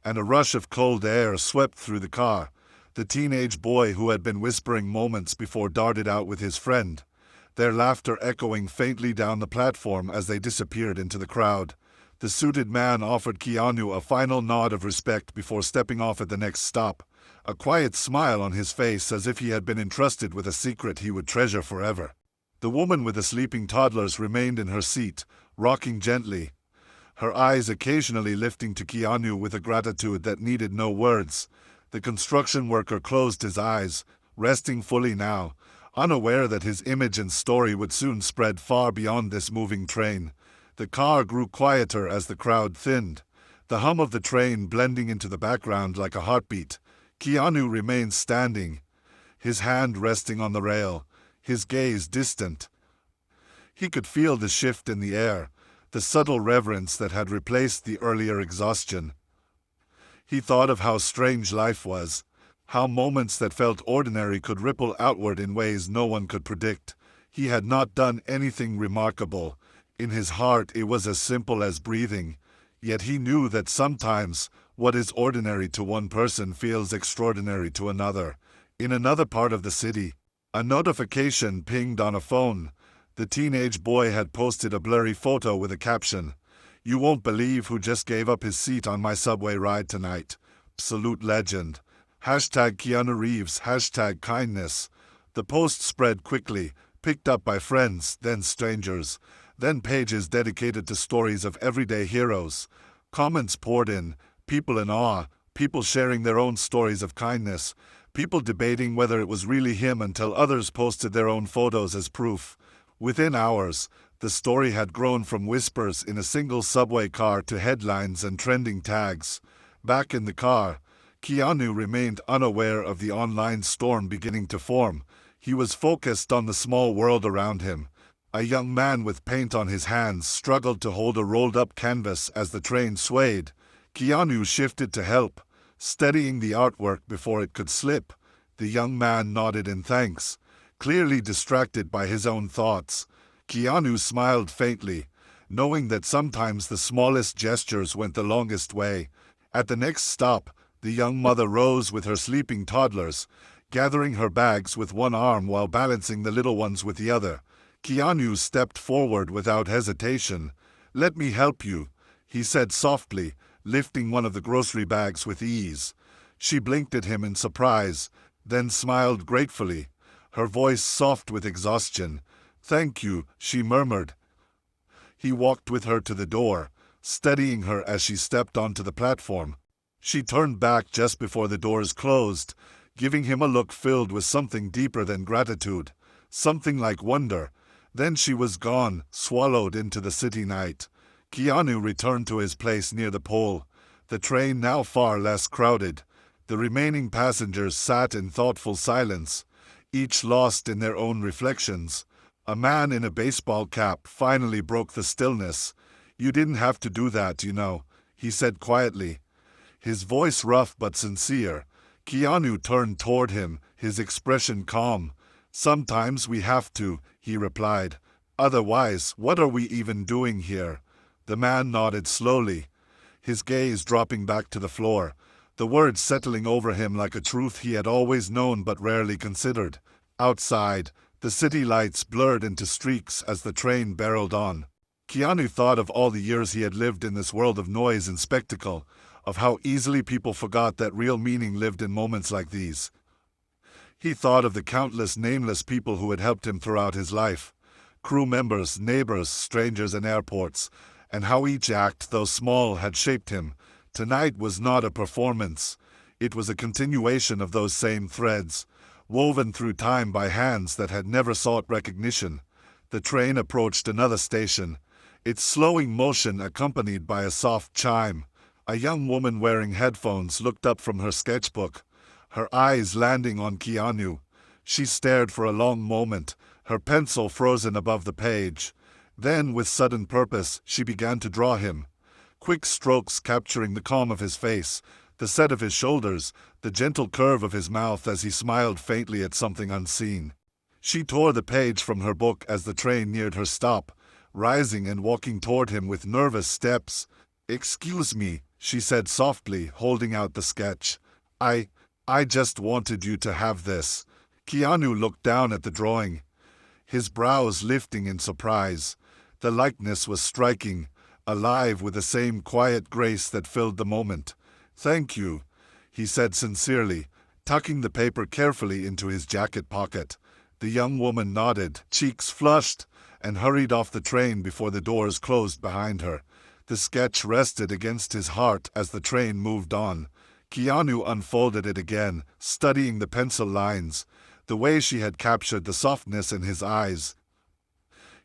and a rush of cold air swept through the car. The teenage boy who had been whispering moments before darted out with his friend, their laughter echoing faintly down the platform as they disappeared into the crowd. The suited man offered Keanu a final nod of respect before stepping off at the next stop, a quiet smile on his face as if he had been entrusted with a secret he would treasure forever. The woman with the sleeping toddlers remained in her seat, rocking gently, her eyes occasionally lifting to Keanu with a gratitude that needed no words. The construction worker closed his eyes, resting fully now, Unaware that his image and story would soon spread far beyond this moving train, the car grew quieter as the crowd thinned, the hum of the train blending into the background like a heartbeat. Keanu remained standing, his hand resting on the rail, his gaze distant. He could feel the shift in the air, the subtle reverence that had replaced the earlier exhaustion. He thought of how strange life was, how moments that felt ordinary could ripple outward in ways no one could predict. He had not done anything remarkable. In his heart it was as simple as breathing, yet he knew that sometimes what is ordinary to one person feels extraordinary to another. In another part of the city, a notification pinged on a phone. The teenage boy had posted a blurry photo with a caption, "You won't believe who just gave up his seat on my subway ride tonight. Absolute legend. #KEANU REEVES, #kindness. The post spread quickly, picked up by friends, then strangers, then pages dedicated to stories of everyday heroes. Comments poured in, people in awe, people sharing their own stories of kindness, people debating whether it was really him until others posted their own photos as proof. Within hours, the story had grown from whispers in a single subway car to headlines and trending tags. Back in the car, Keanu remained unaware of the online storm beginning to form. He was focused on the small world around him. A young man with paint on his hands struggled to hold a rolled-up canvas as the train swayed. Keanu shifted to help, steadying the artwork before it could slip. The young man nodded in thanks, clearly distracted by his own thoughts. Keanu smiled faintly, knowing that sometimes the smallest gestures went the longest way. At the next stop, the young mother rose with her sleeping toddlers, gathering her bags with one arm while balancing the little ones with the other. Keanu stepped forward without hesitation. "Let me help you," he said softly, lifting one of the grocery bags with ease. She blinked at him in surprise, then smiled gratefully, her voice soft with exhaustion. "Thank you," she murmured. He walked with her to the door, steadying her as she stepped onto the platform. She turned back just before the doors closed, giving him a look filled with something deeper than gratitude, something like wonder. Then she was gone, swallowed into the city night. Keanu returned to his place near the pole, the train now far less crowded. The remaining passengers sat in thoughtful silence, each lost in their own reflections. A man in a baseball cap finally broke the stillness. "You didn't have to do that, you know," he said quietly, his voice rough but sincere. Keanu turned toward him, his expression calm. "Sometimes we have to," he replied. "Otherwise, what are we even doing here?" The man nodded slowly, his gaze dropping back to the floor, the words settling over him like a truth he had always known but rarely considered. Outside, the city lights blurred into streaks as the train barreled on. Keanu thought of all the years he had lived in this world of noise and spectacle, of how easily people forgot that real meaning lived in moments like these. He thought of the countless nameless people who had helped him throughout his life, crew members, neighbors, strangers in airports, and how each act, though small, had shaped him. Tonight was not a performance. It was a continuation of those same threads, woven through time by hands that had never sought recognition. The train approached another station, its slowing motion accompanied by a soft chime. A young woman wearing headphones looked up from her sketchbook, her eyes landing on Keanu. She stared for a long moment, her pencil frozen above the page. Then, with sudden purpose, she began to draw him. Quick strokes capturing the calm of his face, the set of his shoulders, the gentle curve of his mouth as he smiled faintly at something unseen. She tore the page from her book as the train neared her stop, rising and walking toward him with nervous steps. "Excuse me," she said softly, holding out the sketch. I just wanted you to have this." Keanu looked down at the drawing, his brows lifting in surprise. The likeness was striking, alive with the same quiet grace that filled the moment. "Thank you," he said sincerely, tucking the paper carefully into his jacket pocket. The young woman nodded, cheeks flushed, and hurried off the train before the doors closed behind her. The sketch rested against his heart as the train moved on. Keanu unfolded it again, studying the pencil lines, the way she had captured the softness in his eyes.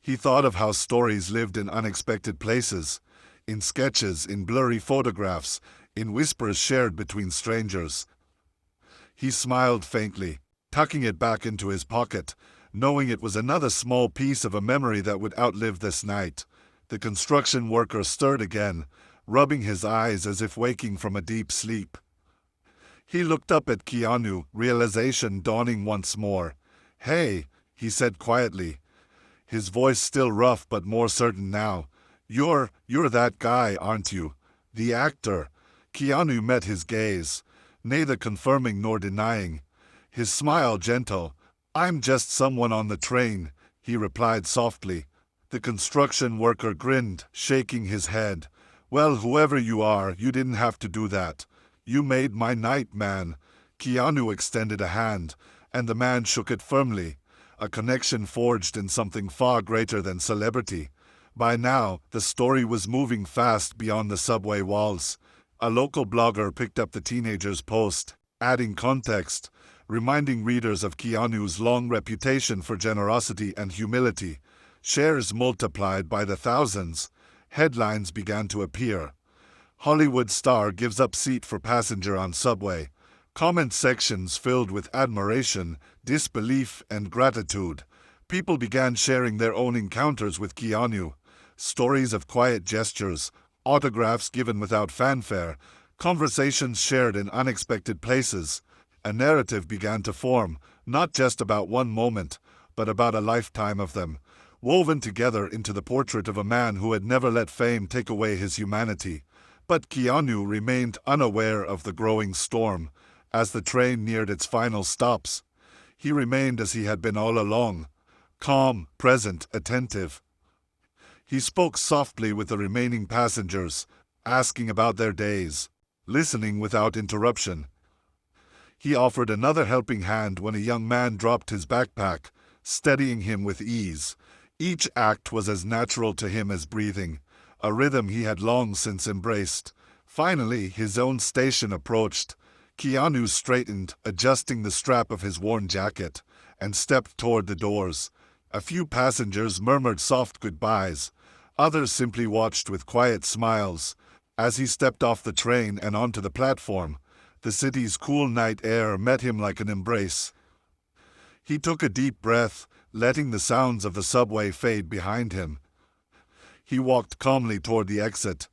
He thought of how stories lived in unexpected places, in sketches, in blurry photographs, in whispers shared between strangers. He smiled faintly, tucking it back into his pocket, knowing it was another small piece of a memory that would outlive this night. The construction worker stirred again, rubbing his eyes as if waking from a deep sleep. He looked up at Keanu, realization dawning once more. "Hey," he said quietly, his voice still rough but more certain now. You're that guy, aren't you? The actor." Keanu met his gaze, neither confirming nor denying. His smile gentle. "I'm just someone on the train," he replied softly. The construction worker grinned, shaking his head. "Well, whoever you are, you didn't have to do that. You made my night, man." Keanu extended a hand, and the man shook it firmly, a connection forged in something far greater than celebrity. By now, the story was moving fast beyond the subway walls. A local blogger picked up the teenager's post, adding context, reminding readers of Keanu's long reputation for generosity and humility. Shares multiplied by the thousands. Headlines began to appear. "Hollywood star gives up seat for passenger on subway." Comment sections filled with admiration, disbelief, and gratitude. People began sharing their own encounters with Keanu. Stories of quiet gestures, autographs given without fanfare, conversations shared in unexpected places. A narrative began to form, not just about one moment, but about a lifetime of them, woven together into the portrait of a man who had never let fame take away his humanity. But Keanu remained unaware of the growing storm. As the train neared its final stops, he remained as he had been all along, calm, present, attentive. He spoke softly with the remaining passengers, asking about their days, listening without interruption. He offered another helping hand when a young man dropped his backpack, steadying him with ease. Each act was as natural to him as breathing, a rhythm he had long since embraced. Finally, his own station approached. Keanu straightened, adjusting the strap of his worn jacket, and stepped toward the doors. A few passengers murmured soft goodbyes. Others simply watched with quiet smiles. As he stepped off the train and onto the platform, the city's cool night air met him like an embrace. He took a deep breath, letting the sounds of the subway fade behind him. He walked calmly toward the exit,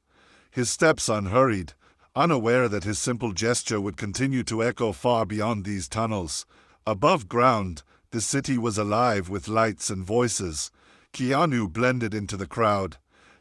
his steps unhurried, unaware that his simple gesture would continue to echo far beyond these tunnels. Above ground, the city was alive with lights and voices. Keanu blended into the crowd,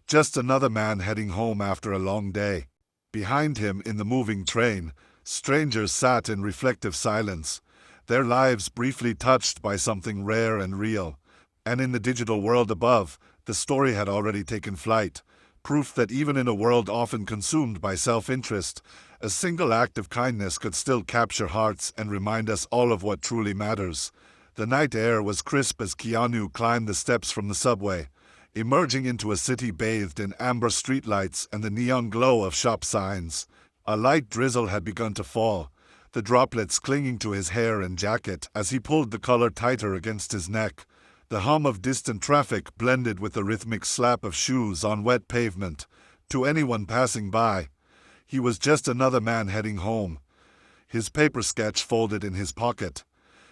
just another man heading home after a long day. Behind him, in the moving train, strangers sat in reflective silence, their lives briefly touched by something rare and real. And in the digital world above, the story had already taken flight, proof that even in a world often consumed by self-interest, a single act of kindness could still capture hearts and remind us all of what truly matters. The night air was crisp as Keanu climbed the steps from the subway, emerging into a city bathed in amber streetlights and the neon glow of shop signs. A light drizzle had begun to fall, the droplets clinging to his hair and jacket as he pulled the collar tighter against his neck. The hum of distant traffic blended with the rhythmic slap of shoes on wet pavement. To anyone passing by, he was just another man heading home, his paper sketch folded in his pocket,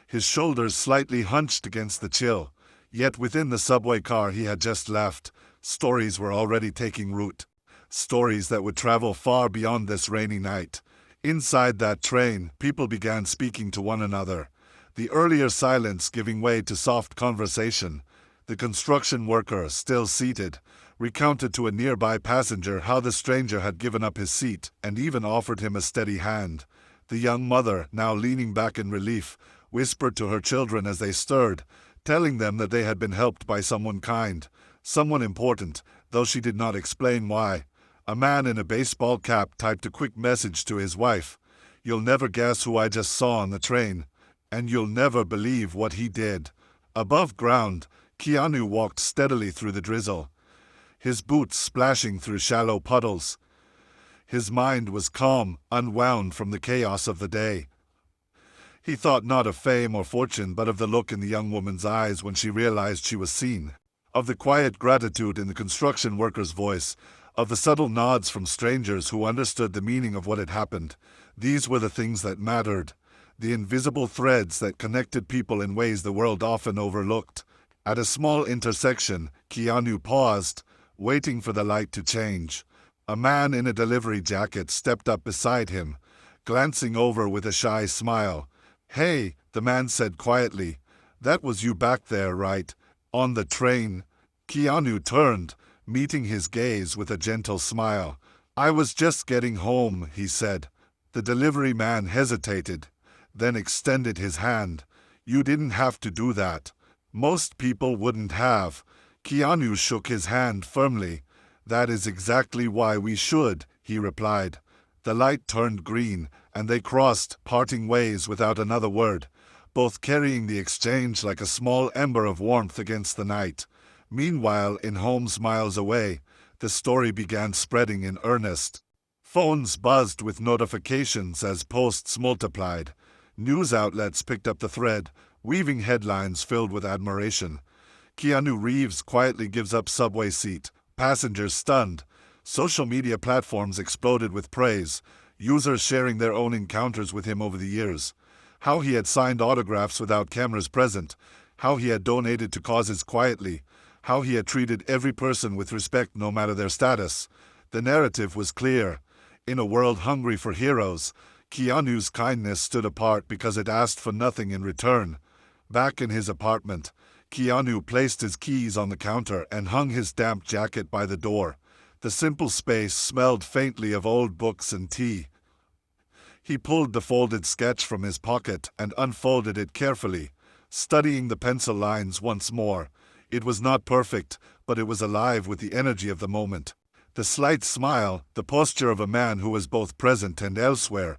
his shoulders slightly hunched against the chill. Yet within the subway car he had just left, stories were already taking root. Stories that would travel far beyond this rainy night. Inside that train, people began speaking to one another, the earlier silence giving way to soft conversation. The construction worker, still seated, recounted to a nearby passenger how the stranger had given up his seat and even offered him a steady hand. The young mother, now leaning back in relief, whispered to her children as they stirred, telling them that they had been helped by someone kind, someone important, though she did not explain why. A man in a baseball cap typed a quick message to his wife. "You'll never guess who I just saw on the train, and you'll never believe what he did." Above ground, Keanu walked steadily through the drizzle, his boots splashing through shallow puddles. His mind was calm, unwound from the chaos of the day. He thought not of fame or fortune, but of the look in the young woman's eyes when she realized she was seen, of the quiet gratitude in the construction worker's voice, of the subtle nods from strangers who understood the meaning of what had happened. These were the things that mattered, the invisible threads that connected people in ways the world often overlooked. At a small intersection, Keanu paused, waiting for the light to change. A man in a delivery jacket stepped up beside him, glancing over with a shy smile. "Hey," the man said quietly. "That was you back there, right? On the train?" Keanu turned, meeting his gaze with a gentle smile. "I was just getting home," he said. The delivery man hesitated, then extended his hand. "You didn't have to do that. Most people wouldn't have." Keanu shook his hand firmly. "That is exactly why we should," he replied. The light turned green, and they crossed, parting ways without another word, both carrying the exchange like a small ember of warmth against the night. Meanwhile, in homes miles away, the story began spreading in earnest. Phones buzzed with notifications as posts multiplied. News outlets picked up the thread, weaving headlines filled with admiration. Keanu Reeves quietly gives up subway seat. Passengers stunned. Social media platforms exploded with praise, users sharing their own encounters with him over the years. How he had signed autographs without cameras present, how he had donated to causes quietly, how he had treated every person with respect no matter their status. The narrative was clear. In a world hungry for heroes, Keanu's kindness stood apart because it asked for nothing in return. Back in his apartment, Keanu placed his keys on the counter and hung his damp jacket by the door. The simple space smelled faintly of old books and tea. He pulled the folded sketch from his pocket and unfolded it carefully, studying the pencil lines once more. It was not perfect, but it was alive with the energy of the moment. The slight smile, the posture of a man who was both present and elsewhere.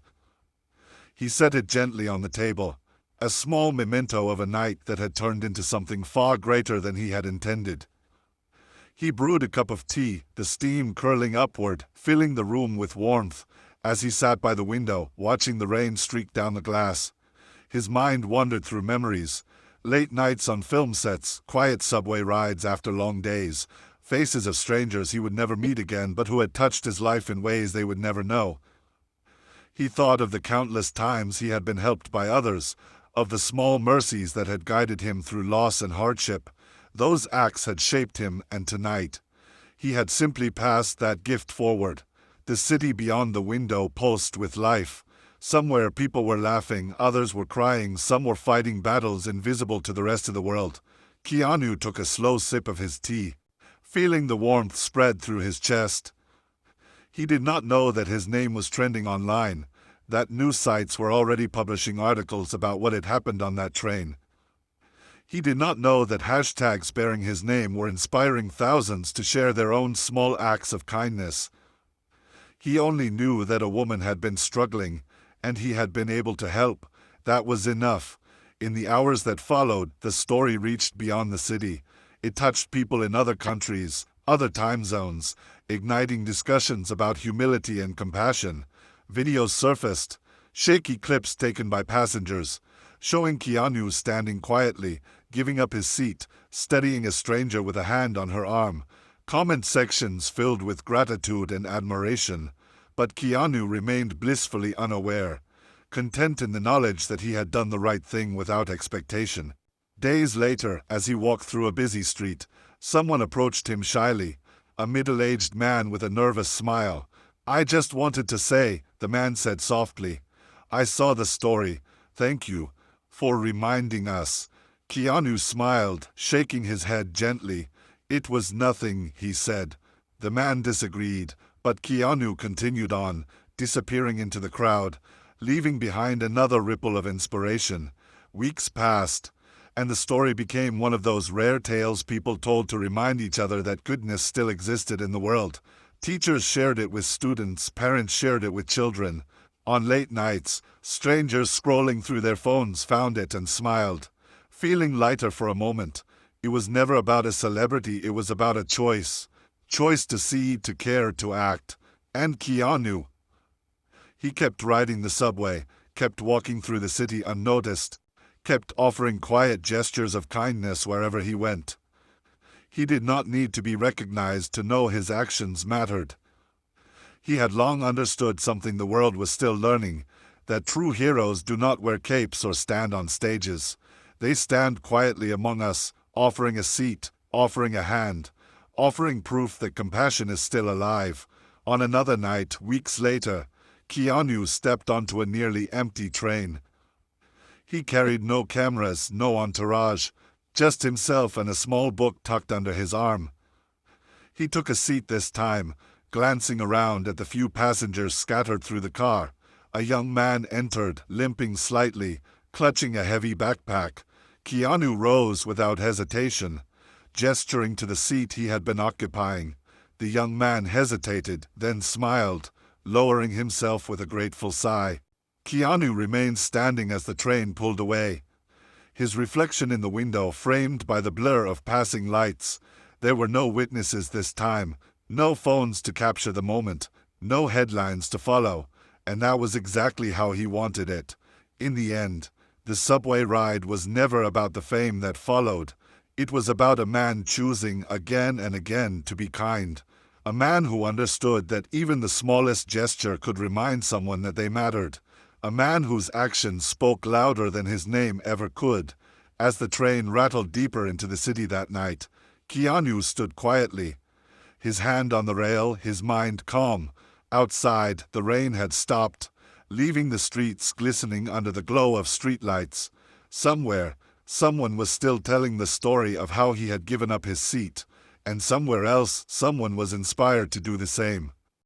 He set it gently on the table, a small memento of a night that had turned into something far greater than he had intended. He brewed a cup of tea, the steam curling upward, filling the room with warmth, as he sat by the window, watching the rain streak down the glass. His mind wandered through memories, late nights on film sets, quiet subway rides after long days, faces of strangers he would never meet again but who had touched his life in ways they would never know. He thought of the countless times he had been helped by others, of the small mercies that had guided him through loss and hardship. Those acts had shaped him, and tonight, he had simply passed that gift forward. The city beyond the window pulsed with life. Somewhere people were laughing, others were crying, some were fighting battles invisible to the rest of the world. Keanu took a slow sip of his tea, feeling the warmth spread through his chest. He did not know that his name was trending online, that news sites were already publishing articles about what had happened on that train. He did not know that hashtags bearing his name were inspiring thousands to share their own small acts of kindness. He only knew that a woman had been struggling, and he had been able to help. That was enough. In the hours that followed, the story reached beyond the city. It touched people in other countries, other time zones, igniting discussions about humility and compassion. Videos surfaced, shaky clips taken by passengers, showing Keanu standing quietly, giving up his seat, steadying a stranger with a hand on her arm. Comment sections filled with gratitude and admiration. But Keanu remained blissfully unaware, content in the knowledge that he had done the right thing without expectation. Days later, as he walked through a busy street, someone approached him shyly, a middle-aged man with a nervous smile. "I just wanted to say," the man said softly, "I saw the story. Thank you for reminding us." Keanu smiled, shaking his head gently. "It was nothing," he said. The man disagreed, but Keanu continued on, disappearing into the crowd, leaving behind another ripple of inspiration. Weeks passed, and the story became one of those rare tales people told to remind each other that goodness still existed in the world. Teachers shared it with students, parents shared it with children. On late nights, strangers scrolling through their phones found it and smiled, feeling lighter for a moment. It was never about a celebrity, it was about a choice. Choice to see, to care, to act. And Keanu. He kept riding the subway, kept walking through the city unnoticed, kept offering quiet gestures of kindness wherever he went. He did not need to be recognized to know his actions mattered. He had long understood something the world was still learning, that true heroes do not wear capes or stand on stages. They stand quietly among us, offering a seat, offering a hand, offering proof that compassion is still alive. On another night, weeks later, KEANU stepped onto a nearly empty train. He carried no cameras, no entourage, just himself and a small book tucked under his arm. He took a seat this time, glancing around at the few passengers scattered through the car. A young man entered, limping slightly, clutching a heavy backpack. KEANU rose without hesitation, gesturing to the seat he had been occupying. The young man hesitated, then smiled, lowering himself with a grateful sigh. KEANU remained standing as the train pulled away. His reflection in the window framed by the blur of passing lights. There were no witnesses this time, no phones to capture the moment, no headlines to follow, and that was exactly how he wanted it. In the end, the subway ride was never about the fame that followed. It was about a man choosing again and again to be kind. A man who understood that even the smallest gesture could remind someone that they mattered. A man whose actions spoke louder than his name ever could. As the train rattled deeper into the city that night, KEANU stood quietly, his hand on the rail, his mind calm. Outside, the rain had stopped, leaving the streets glistening under the glow of streetlights. Somewhere, someone was still telling the story of how he had given up his seat, and somewhere else, someone was inspired to do the same.